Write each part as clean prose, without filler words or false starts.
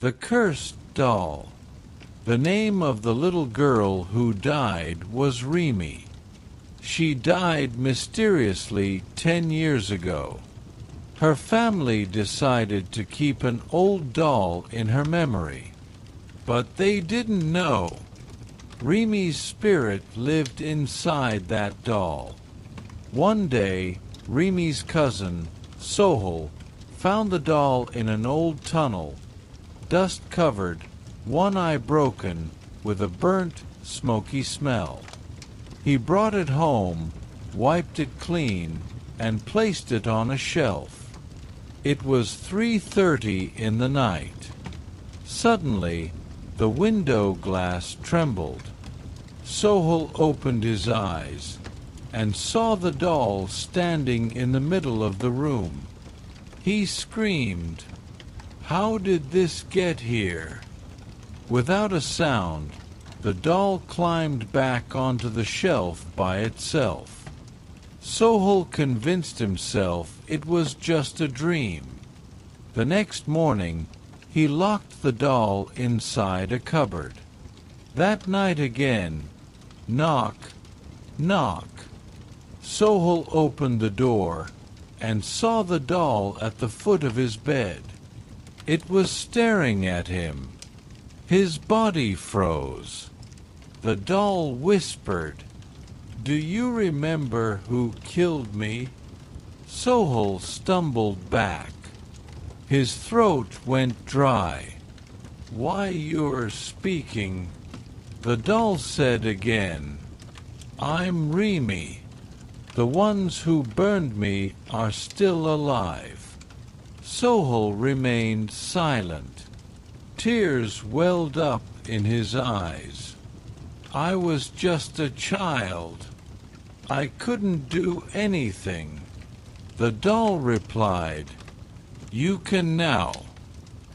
The Cursed Doll. The name of the little girl who died was Remy. She died mysteriously 10 years ago. Her family decided to keep an old doll in her memory. But they didn't know. Remy's spirit lived inside that doll. One day, Remy's cousin, Sohel, found the doll in an old tunnel, dust-covered, one eye broken, with a burnt, smoky smell. He brought it home, wiped it clean, and placed it on a shelf. It was 3:30 in the night. Suddenly, the window glass trembled. Sohel opened his eyes and saw the doll standing in the middle of the room. He screamed, "How did this get here?" Without a sound, the doll climbed back onto the shelf by itself. Sohel convinced himself it was just a dream. The next morning, he locked the doll inside a cupboard. That night again, knock, knock. Sohel opened the door and saw the doll at the foot of his bed. It was staring at him. His body froze. The doll whispered, "Do you remember who killed me?" Sohel stumbled back. His throat went dry. "Why, you're speaking." The doll said again, "I'm Remy. The ones who burned me are still alive." Sohel remained silent. Tears welled up in his eyes. "I was just a child. I couldn't do anything." The doll replied, "You can now.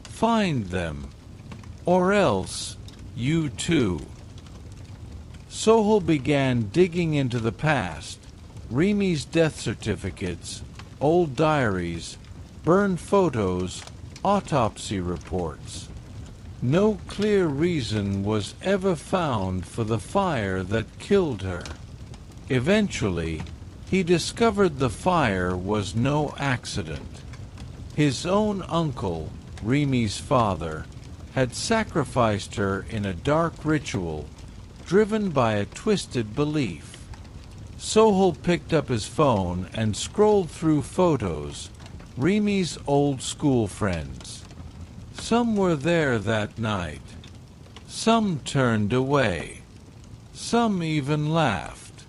Find them. Or else, you too." Sohel began digging into the past. Remy's death certificates, old diaries, burned photos, autopsy reports. No clear reason was ever found for the fire that killed her. Eventually, he discovered the fire was no accident. His own uncle, Remy's father, had sacrificed her in a dark ritual, driven by a twisted belief. Sohel picked up his phone and scrolled through photos, Remy's old school friends. Some were there that night. Some turned away. Some even laughed.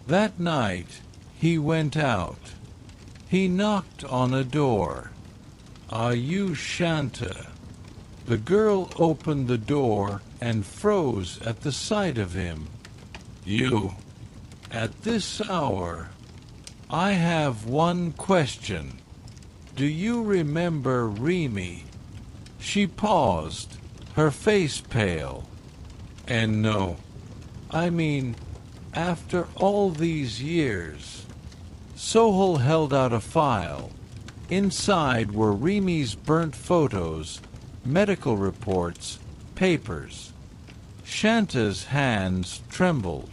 That night, he went out. He knocked on a door. "Are you Shanta?" The girl opened the door and froze at the sight of him. "You, at this hour? I have one question. Do you remember Remy?" She paused, her face pale. "And no, I mean, after all these years." Sohel held out a file. Inside were Remy's burnt photos, medical reports, papers. Shanta's hands trembled.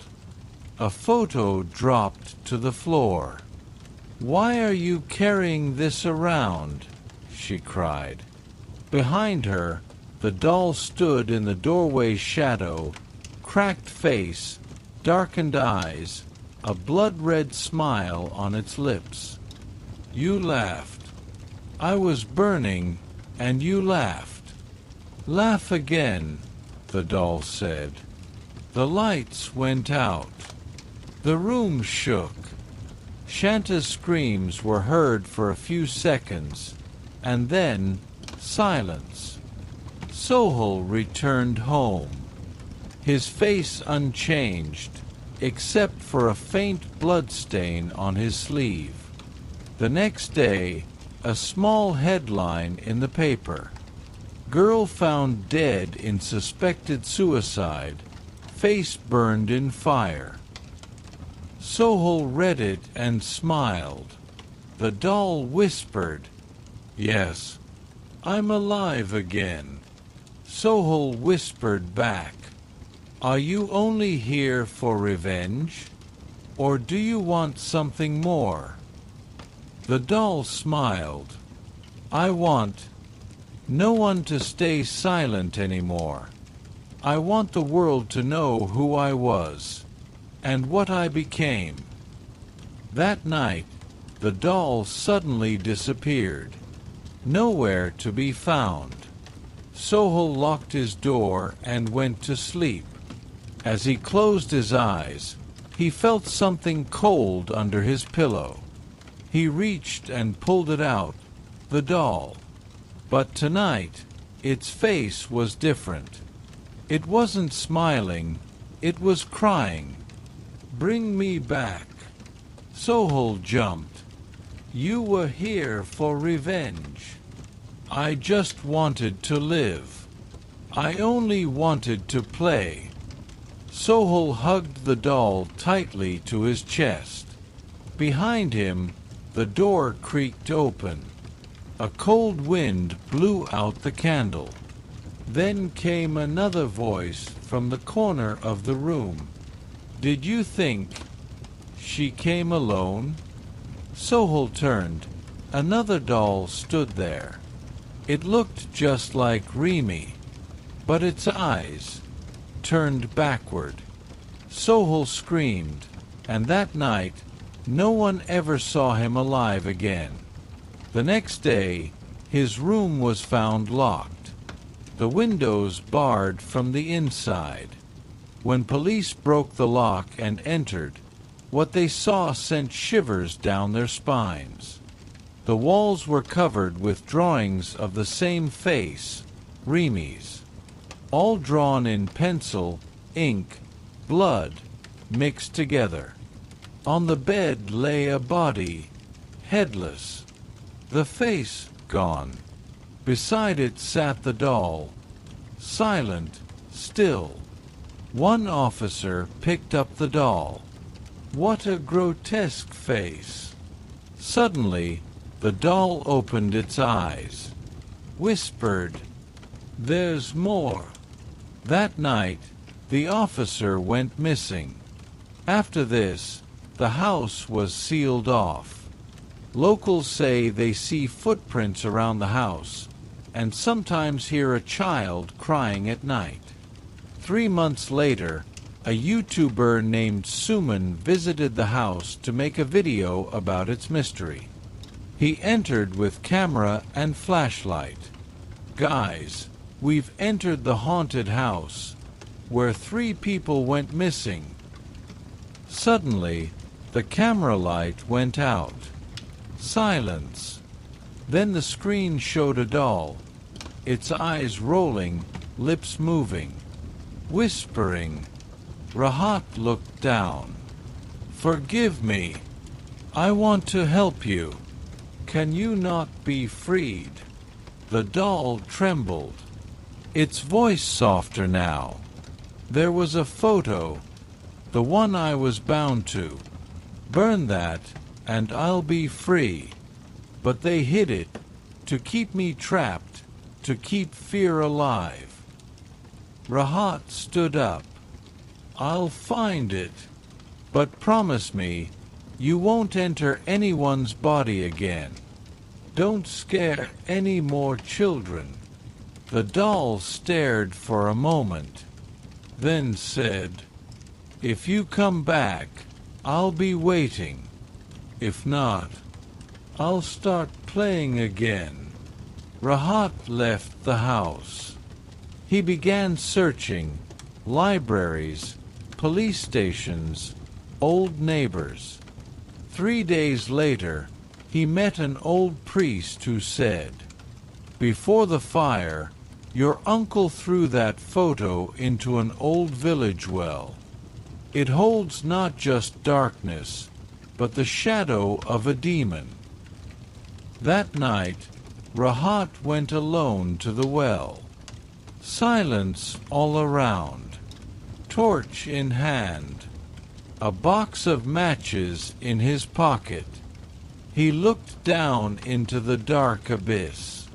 A photo dropped to the floor. "Why are you carrying this around?" she cried. Behind her, the doll stood in the doorway's shadow, cracked face, darkened eyes, a blood-red smile on its lips. "You laughed. I was burning, and you laughed." "Laugh again," the doll said. The lights went out. The room shook. Shanta's screams were heard for a few seconds, and then silence. Sohel returned home, his face unchanged, except for a faint blood stain on his sleeve. The next day, a small headline in the paper. "Girl found dead in suspected suicide, face burned in fire." Sohel read it and smiled. The doll whispered, "Yes, I'm alive again." Sohul whispered back, "Are you only here for revenge? Or do you want something more?" The doll smiled. "I want no one to stay silent anymore. I want the world to know who I was, and what I became." That night, the doll suddenly disappeared. Nowhere to be found. Sohul locked his door and went to sleep. As he closed his eyes, he felt something cold under his pillow. He reached and pulled it out, the doll. But tonight, its face was different. It wasn't smiling, it was crying. "Bring me back." Sohul jumped. "You were here for revenge. I just wanted to live. I only wanted to play." Sohul hugged the doll tightly to his chest. Behind him, the door creaked open. A cold wind blew out the candle. Then came another voice from the corner of the room. "Did you think she came alone?" Sohul turned. Another doll stood there. It looked just like Remy, but its eyes turned backward. Sohul screamed, and that night, no one ever saw him alive again. The next day, his room was found locked, the windows barred from the inside. When police broke the lock and entered, what they saw sent shivers down their spines. The walls were covered with drawings of the same face, Remy's, all drawn in pencil, ink, blood, mixed together. On the bed lay a body, headless, the face gone. Beside it sat the doll, silent, still. One officer picked up the doll. "What a grotesque face!" Suddenly, the doll opened its eyes, whispered, "There's more." That night, the officer went missing. After this, the house was sealed off. Locals say they see footprints around the house, and sometimes hear a child crying at night. 3 months later, a YouTuber named Suman visited the house to make a video about its mystery. He entered with camera and flashlight. "Guys, we've entered the haunted house, where 3 people went missing." Suddenly, the camera light went out. Silence. Then the screen showed a doll, its eyes rolling, lips moving, whispering. Rahat looked down. "Forgive me. I want to help you. Can you not be freed?" The doll trembled, its voice softer now. "There was a photo, the one I was bound to. Burn that, and I'll be free. But they hid it, to keep me trapped, to keep fear alive." Rahat stood up. "I'll find it. But promise me, you won't enter anyone's body again. Don't scare any more children." The doll stared for a moment, then said, "If you come back, I'll be waiting. If not, I'll start playing again." Rahat left the house. He began searching libraries, police stations, old neighbors. 3 days later, he met an old priest who said, "Before the fire, your uncle threw that photo into an old village well. It holds not just darkness, but the shadow of a demon." That night, Rahat went alone to the well. Silence all around, torch in hand, a box of matches in his pocket. He looked down into the dark abyss.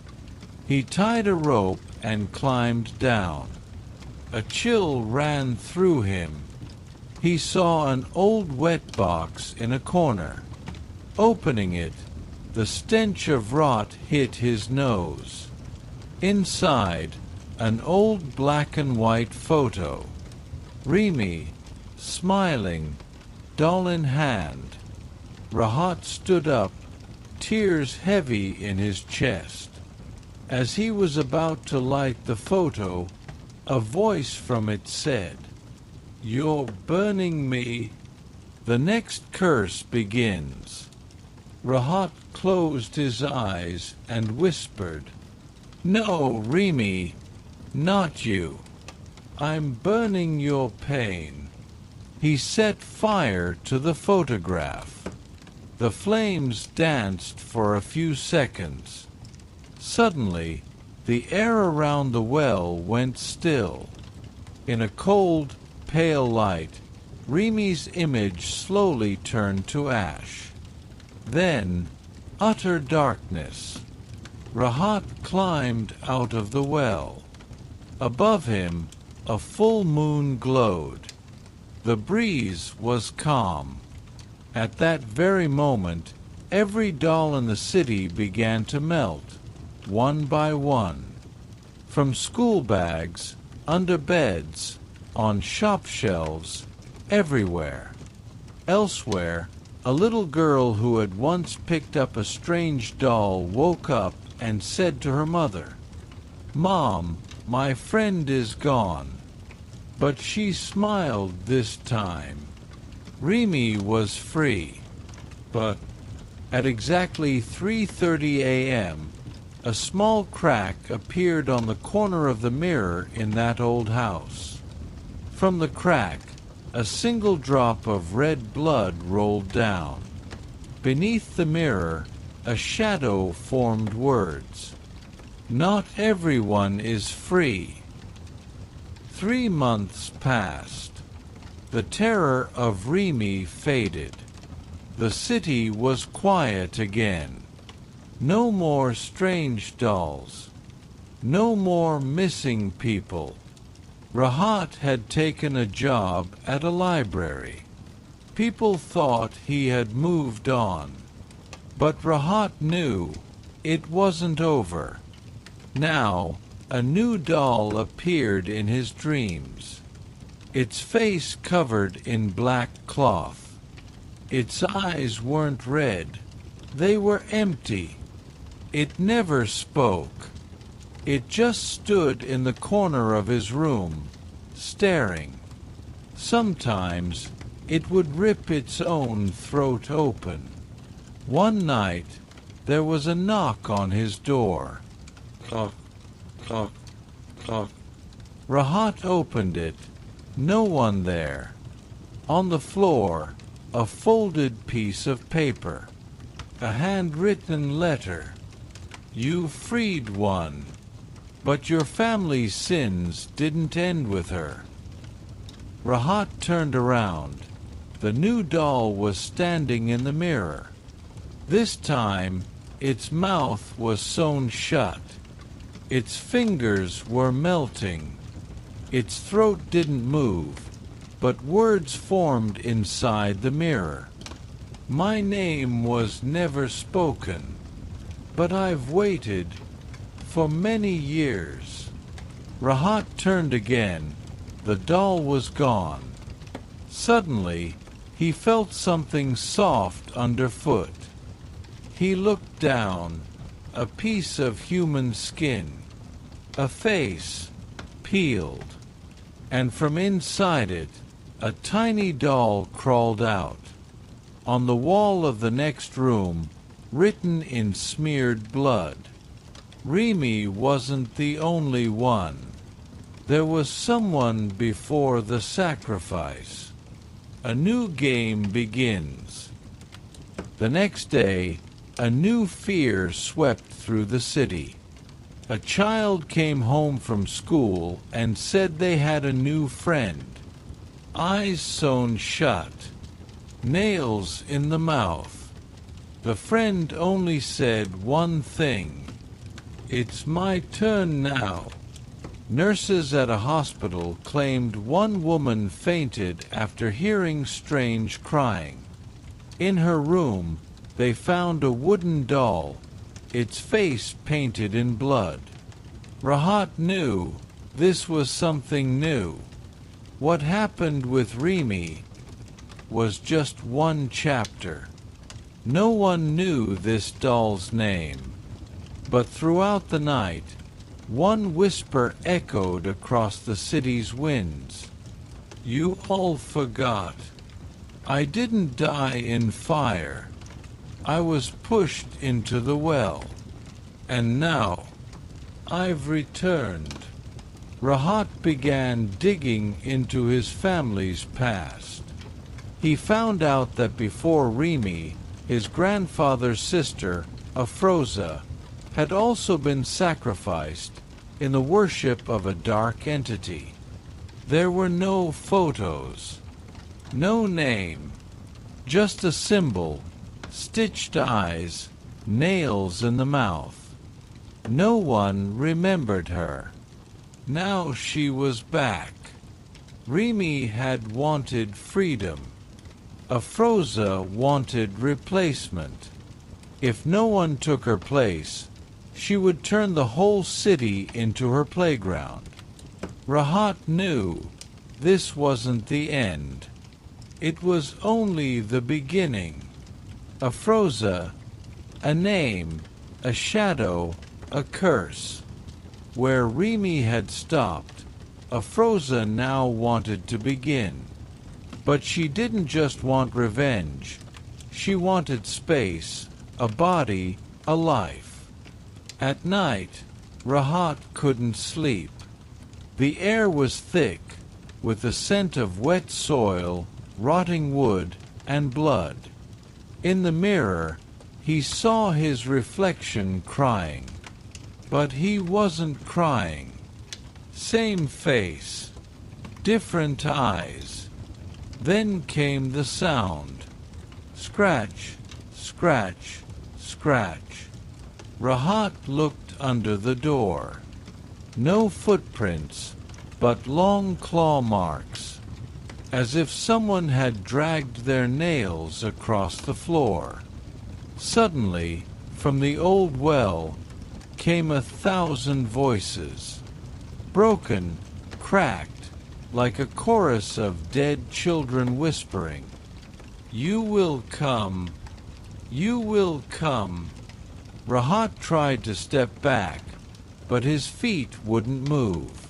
He tied a rope and climbed down. A chill ran through him. He saw an old wet box in a corner. Opening it, the stench of rot hit his nose. Inside, an old black and white photo. Remy, smiling, doll in hand. Rahat stood up, tears heavy in his chest. As he was about to light the photo, a voice from it said, "You're burning me." The next curse begins. Rahat closed his eyes and whispered, "No, Remy, not you. I'm burning your pain." He set fire to the photograph. The flames danced for a few seconds. Suddenly, the air around the well went still. In a cold, pale light, Remy's image slowly turned to ash. Then, utter darkness. Rahat climbed out of the well. Above him, a full moon glowed. The breeze was calm. At that very moment, every doll in the city began to melt, one by one. From school bags, under beds, on shop shelves, everywhere. Elsewhere, a little girl who had once picked up a strange doll woke up and said to her mother, "Mom, my friend is gone." But she smiled this time. Remy was free. But at exactly 3:30 a.m., a small crack appeared on the corner of the mirror in that old house. From the crack, a single drop of red blood rolled down. Beneath the mirror, a shadow formed words. "Not everyone is free." 3 months passed. The terror of Remy faded. The city was quiet again. No more strange dolls. No more missing people. Rahat had taken a job at a library. People thought he had moved on. But Rahat knew it wasn't over. Now, a new doll appeared in his dreams. Its face covered in black cloth. Its eyes weren't red. They were empty. It never spoke. It just stood in the corner of his room, staring. Sometimes it would rip its own throat open. One night, there was a knock on his door. Knock, knock, knock. Rahat opened it. No one there. On the floor, a folded piece of paper. A handwritten letter. "You freed one. But your family's sins didn't end with her." Rahat turned around. The new doll was standing in the mirror. This time, its mouth was sewn shut. Its fingers were melting. Its throat didn't move, but words formed inside the mirror. "My name was never spoken, but I've waited for many years." Rahat turned again. The doll was gone. Suddenly, he felt something soft underfoot. He looked down. A piece of human skin. A face, peeled. And from inside it, a tiny doll crawled out. On the wall of the next room, written in smeared blood, Remy wasn't the only one. There was someone before the sacrifice. A new game begins. The next day, a new fear swept through the city. A child came home from school and said they had a new friend. Eyes sewn shut. Nails in the mouth. The friend only said one thing. "It's my turn now." Nurses at a hospital claimed one woman fainted after hearing strange crying. In her room, they found a wooden doll, its face painted in blood. Rahat knew this was something new. What happened with Remy was just one chapter. No one knew this doll's name. But throughout the night, one whisper echoed across the city's winds. "You all forgot. I didn't die in fire. I was pushed into the well. And now, I've returned." Rahat began digging into his family's past. He found out that before Remy, his grandfather's sister, Afroza, had also been sacrificed in the worship of a dark entity. There were no photos, no name, just a symbol, stitched eyes, nails in the mouth. No one remembered her. Now she was back. Remy had wanted freedom. Afroza wanted replacement. If no one took her place, she would turn the whole city into her playground. Rahat knew this wasn't the end. It was only the beginning. Afroza, a name, a shadow, a curse. Where Remy had stopped, Afroza now wanted to begin. But she didn't just want revenge. She wanted space, a body, a life. At night, Rahat couldn't sleep. The air was thick, with the scent of wet soil, rotting wood, and blood. In the mirror, he saw his reflection crying. But he wasn't crying. Same face, different eyes. Then came the sound. Scratch, scratch, scratch. Rahat looked under the door. No footprints, but long claw marks, as if someone had dragged their nails across the floor. Suddenly, from the old well, came 1,000 voices, broken, cracked, like a chorus of dead children whispering, "You will come, you will come." Rahat tried to step back, but his feet wouldn't move.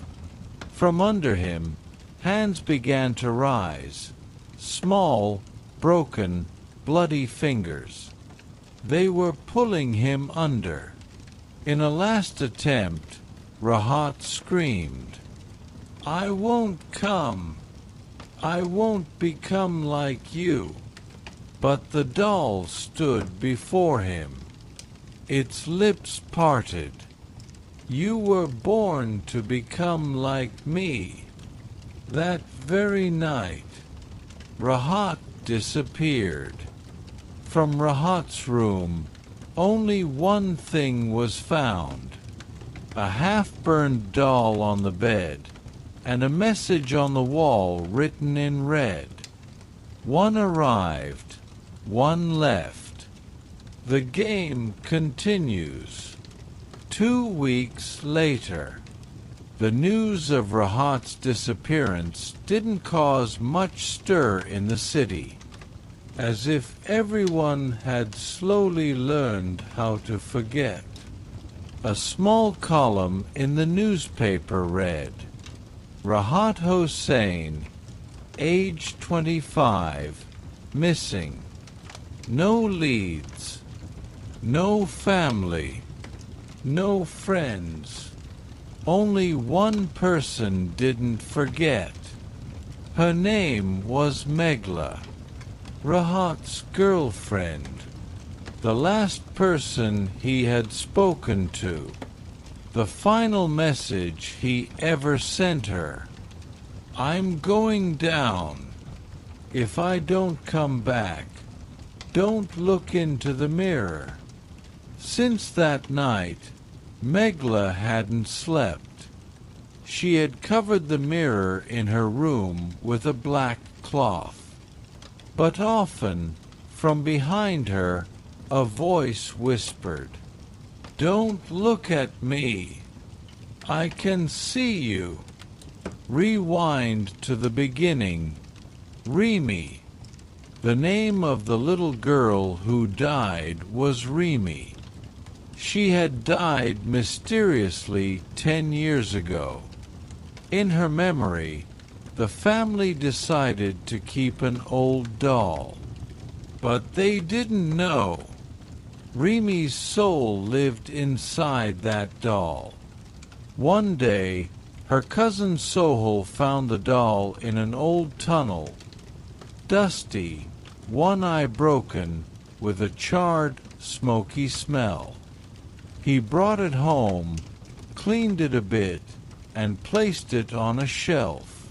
From under him, hands began to rise, small, broken, bloody fingers. They were pulling him under. In a last attempt, Rahat screamed, "I won't come. I won't become like you." But the doll stood before him. Its lips parted. "You were born to become like me." That very night, Rahat disappeared. From Rahat's room, only one thing was found: a half-burned doll on the bed, and a message on the wall written in red. One arrived, one left. The game continues. 2 weeks later. The news of Rahat's disappearance didn't cause much stir in the city, as if everyone had slowly learned how to forget. A small column in the newspaper read, "Rahat Hossein, age 25, missing. No leads. No family. No friends. Only one person didn't forget. Her name was Megla, Rahat's girlfriend, the last person he had spoken to, the final message he ever sent her. I'm going down. If I don't come back, don't look into the mirror." Since that night, Megla hadn't slept. She had covered the mirror in her room with a black cloth. But often, from behind her, a voice whispered, "Don't look at me. I can see you." Rewind to the beginning. Remy. The name of the little girl who died was Remy. She had died mysteriously 10 years ago. In her memory, the family decided to keep an old doll. But they didn't know. Remy's soul lived inside that doll. One day, her cousin Sohel found the doll in an old tunnel, dusty, one eye broken, with a charred, smoky smell. He brought it home, cleaned it a bit, and placed it on a shelf.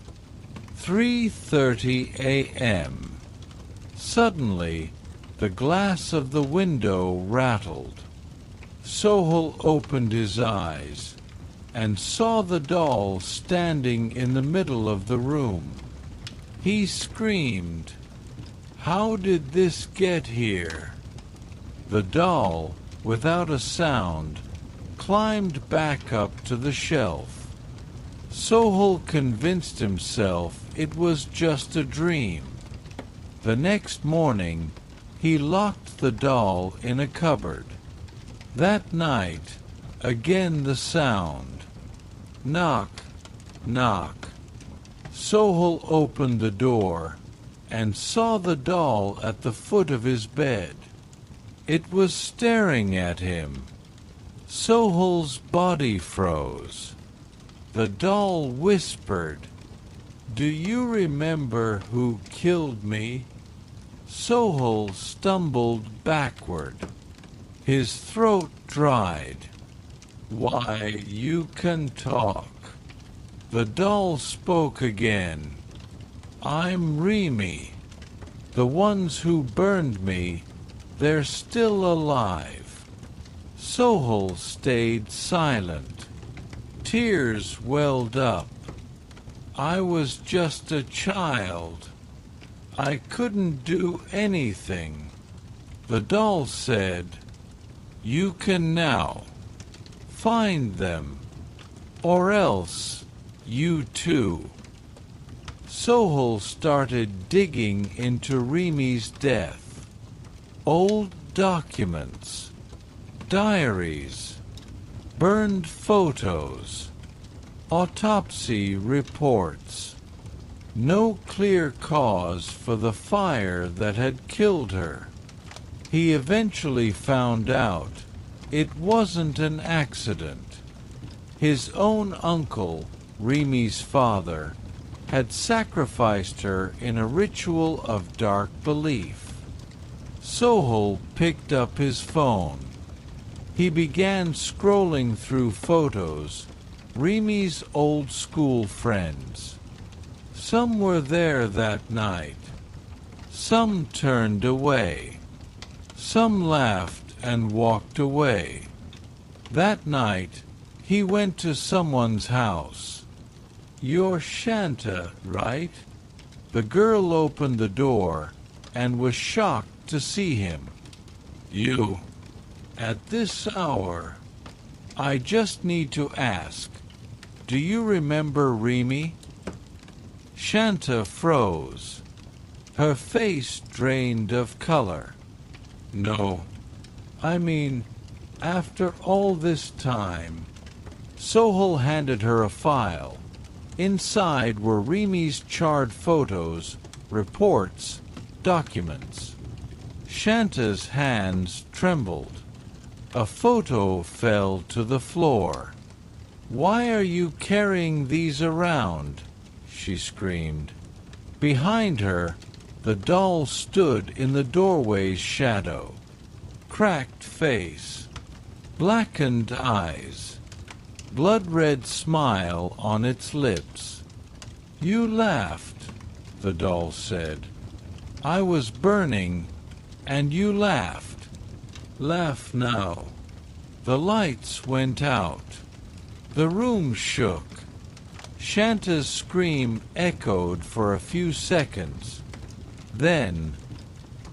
3:30 a.m. Suddenly, the glass of the window rattled. Sohel opened his eyes and saw the doll standing in the middle of the room. He screamed, "How did this get here?" The doll, without a sound, climbed back up to the shelf. Sohel convinced himself it was just a dream. The next morning, he locked the doll in a cupboard. That night, again the sound. Knock, knock. Sohel opened the door and saw the doll at the foot of his bed. It was staring at him. Sohel's body froze. The doll whispered, "Do you remember who killed me?" Sohel stumbled backward. His throat dried. "Why, you can talk." The doll spoke again. "I'm Remy. The ones who burned me, they're still alive." Sohel stayed silent. Tears welled up. "I was just a child. I couldn't do anything." The doll said, "You can now. Find them, or else you too." Sohel started digging into Remy's death. Old documents, diaries, burned photos, autopsy reports. No clear cause for the fire that had killed her. He eventually found out it wasn't an accident. His own uncle, Remy's father, had sacrificed her in a ritual of dark belief. Sohel picked up his phone. He began scrolling through photos, Remy's old school friends. Some were there that night. Some turned away. Some laughed and walked away. That night, he went to someone's house. "You're Shanta, right?" The girl opened the door and was shocked to see him. "You, at this hour? I just need to ask, do you remember Remy?" Shanta froze. Her face drained of color. "No. I mean, after all this time." Sohel handed her a file. Inside were Remy's charred photos, reports, documents. Shanta's hands trembled. A photo fell to the floor. "Why are you carrying these around?" she screamed. Behind her, the doll stood in the doorway's shadow. Cracked face, blackened eyes, blood-red smile on its lips. "You laughed," the doll said. "I was burning, and you laughed. Laugh now." The lights went out. The room shook. Shanta's scream echoed for a few seconds. Then,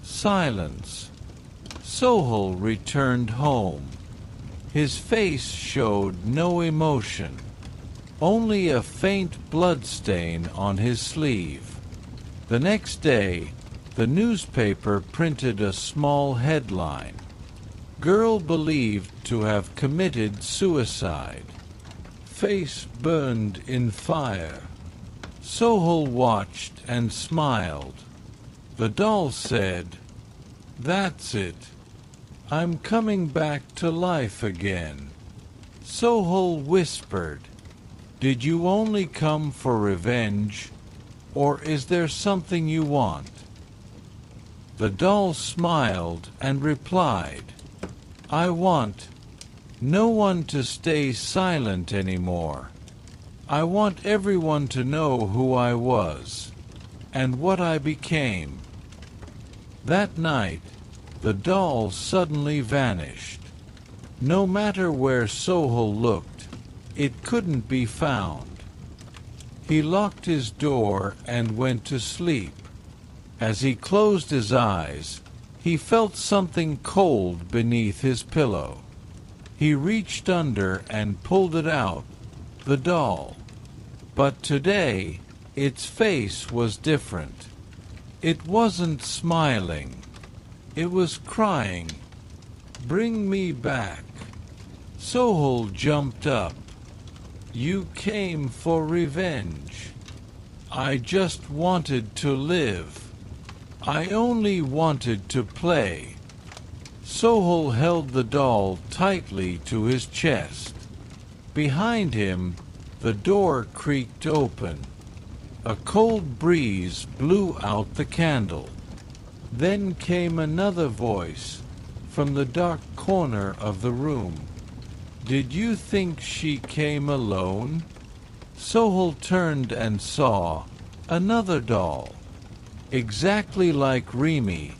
silence. Sohel returned home. His face showed no emotion, only a faint bloodstain on his sleeve. The next day, the newspaper printed a small headline. Girl believed to have committed suicide. Face burned in fire. Sohel watched and smiled. The doll said, "That's it. I'm coming back to life again." Sohel whispered, "Did you only come for revenge, or is there something you want?" The doll smiled and replied, "I want no one to stay silent anymore. I want everyone to know who I was, and what I became." That night, the doll suddenly vanished. No matter where Sohel looked, it couldn't be found. He locked his door and went to sleep. As he closed his eyes, he felt something cold beneath his pillow. He reached under and pulled it out, the doll. But today, its face was different. It wasn't smiling. It was crying, "Bring me back." Sohel jumped up. "You came for revenge. I just wanted to live. I only wanted to play." Sohel held the doll tightly to his chest. Behind him, the door creaked open. A cold breeze blew out the candle. Then came another voice from the dark corner of the room. "Did you think she came alone?" Sohel turned and saw another doll, exactly like Remy,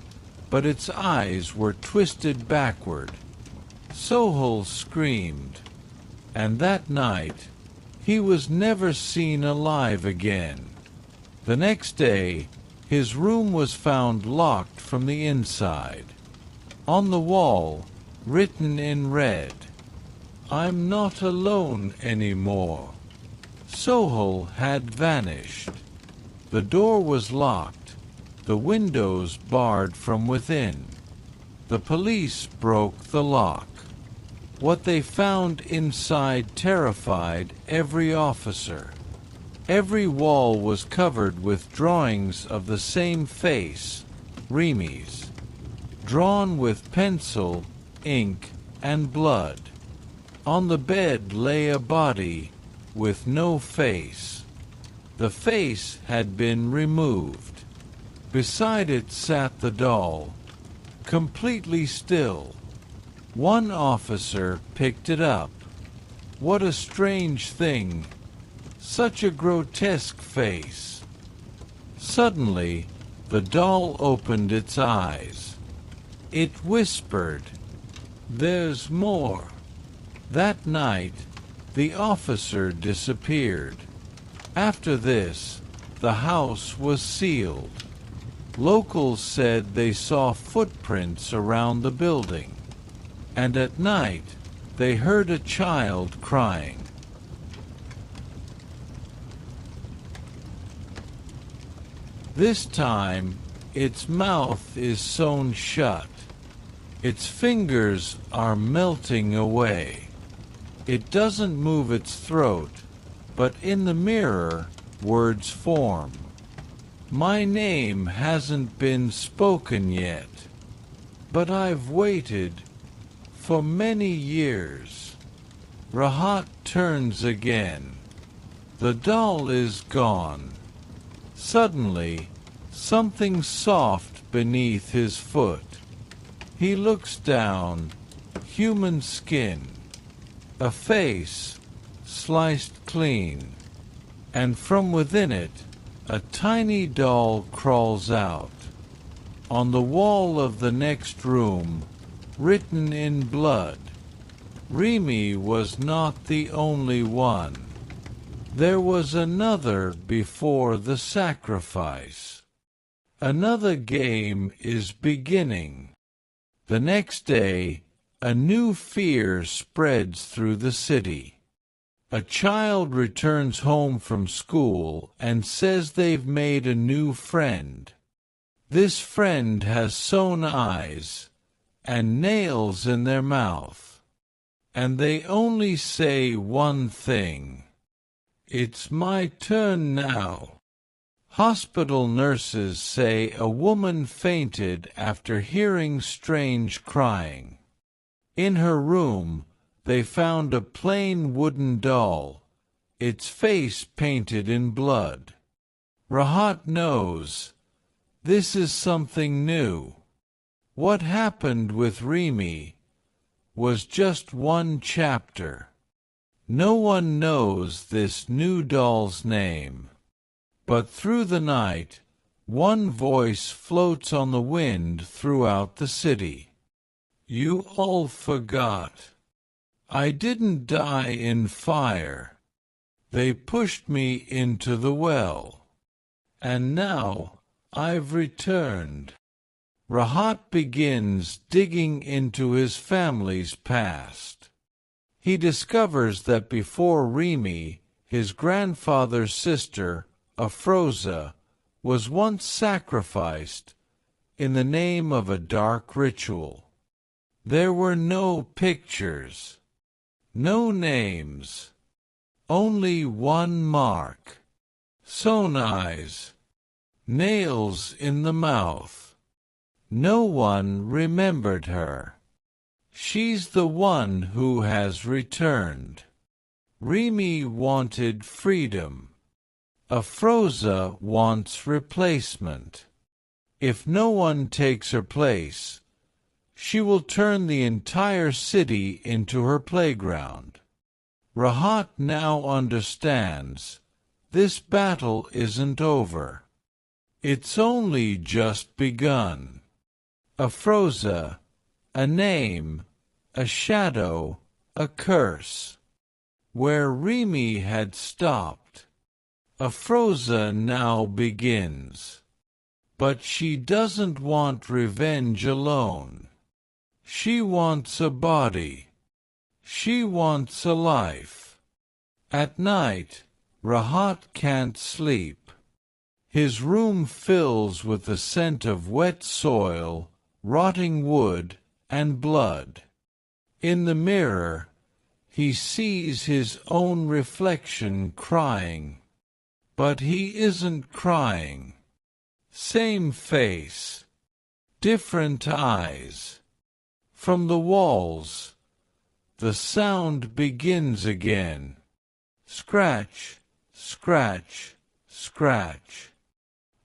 but its eyes were twisted backward. Sohel screamed, and that night he was never seen alive again. The next day, his room was found locked from the inside. On the wall, written in red, "I'm not alone anymore." Sohel had vanished. The door was locked, the windows barred from within. The police broke the lock. What they found inside terrified every officer. Every wall was covered with drawings of the same face, Remy's, drawn with pencil, ink, and blood. On the bed lay a body with no face. The face had been removed. Beside it sat the doll, completely still. One officer picked it up. What a strange thing! Such a grotesque face. Suddenly, the doll opened its eyes. It whispered, "There's more." That night, the officer disappeared. After this, the house was sealed. Locals said they saw footprints around the building, and at night they heard a child crying. This time, its mouth is sewn shut. Its fingers are melting away. It doesn't move its throat, but in the mirror, words form. My name hasn't been spoken yet, but I've waited for many years. Rahat turns again. The doll is gone. Suddenly, something soft beneath his foot. He looks down, human skin, a face sliced clean, and from within it, a tiny doll crawls out. On the wall of the next room, written in blood, Remy was not the only one. There was another before the sacrifice. Another game is beginning. The next day, a new fear spreads through the city. A child returns home from school and says they've made a new friend. This friend has sewn eyes and nails in their mouth, and they only say one thing: "It's my turn now." Hospital nurses say a woman fainted after hearing strange crying. In her room, they found a plain wooden doll, its face painted in blood. Rahat knows this is something new. What happened with Rimi was just one chapter. No one knows this new doll's name. But through the night, one voice floats on the wind throughout the city. "You all forgot. I didn't die in fire. They pushed me into the well. And now I've returned." Rahat begins digging into his family's past. He discovers that before Rimi, his grandfather's sister, Afroza, was once sacrificed in the name of a dark ritual. There were no pictures, no names, only one mark: sewn eyes, nails in the mouth. No one remembered her. She's the one who has returned. Rimi wanted freedom. Afroza wants replacement. If no one takes her place, she will turn the entire city into her playground. Rahat now understands this battle isn't over. It's only just begun. Afroza, a name, a shadow, a curse. Where Rimi had stopped, Afroza now begins. But she doesn't want revenge alone. She wants a body. She wants a life. At night, Rahat can't sleep. His room fills with the scent of wet soil, rotting wood, and blood. In the mirror, he sees his own reflection crying. But he isn't crying. Same face, different eyes. From the walls, the sound begins again. Scratch, scratch, scratch.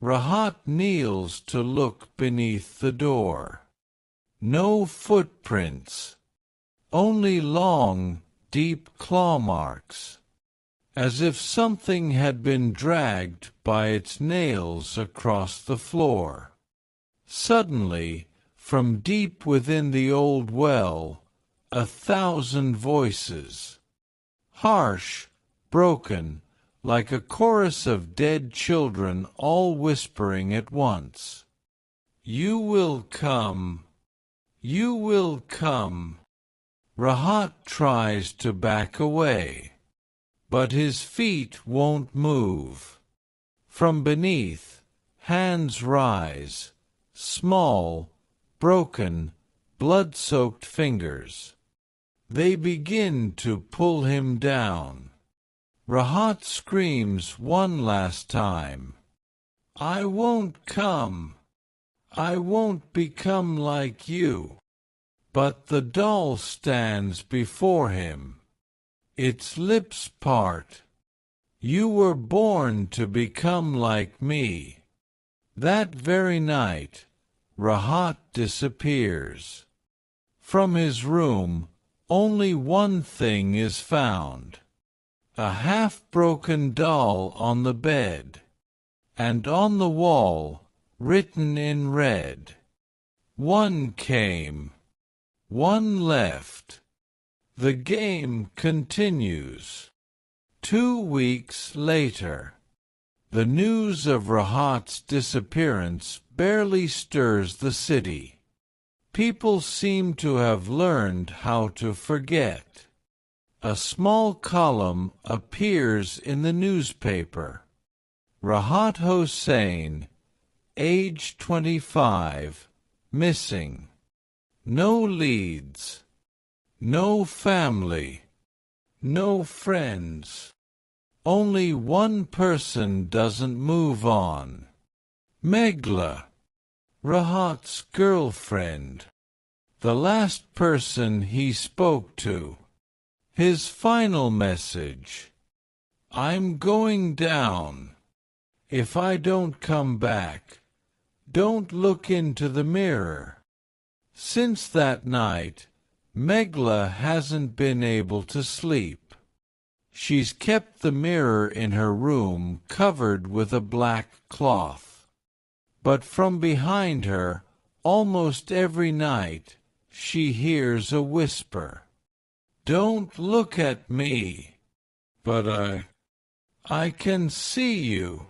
Rahat kneels to look beneath the door. No footprints, only long, deep claw marks, as if something had been dragged by its nails across the floor. Suddenly, from deep within the old well, 1,000 voices, harsh, broken, like a chorus of dead children all whispering at once. "You will come. You will come." Rahat tries to back away, but his feet won't move. From beneath, hands rise, small, broken, blood-soaked fingers. They begin to pull him down. Rahat screams one last time. "I won't come. I won't become like you." But the doll stands before him. Its lips part. "You were born to become like me." That very night, Rahat disappears. From his room, only one thing is found: a half-broken doll on the bed, and on the wall, written in red, "One came, one left." The game continues. 2 weeks later. The news of Rahat's disappearance barely stirs the city. People seem to have learned how to forget. A small column appears in the newspaper. Rahat Hossein, age 25, missing. No leads. No family. No friends. Only one person doesn't move on. Megla, Rahat's girlfriend. The last person he spoke to. His final message. I'm going down. If I don't come back, don't look into the mirror. Since that night, Megla hasn't been able to sleep. She's kept the mirror in her room covered with a black cloth. But from behind her, almost every night, she hears a whisper. Don't look at me. But I can see you.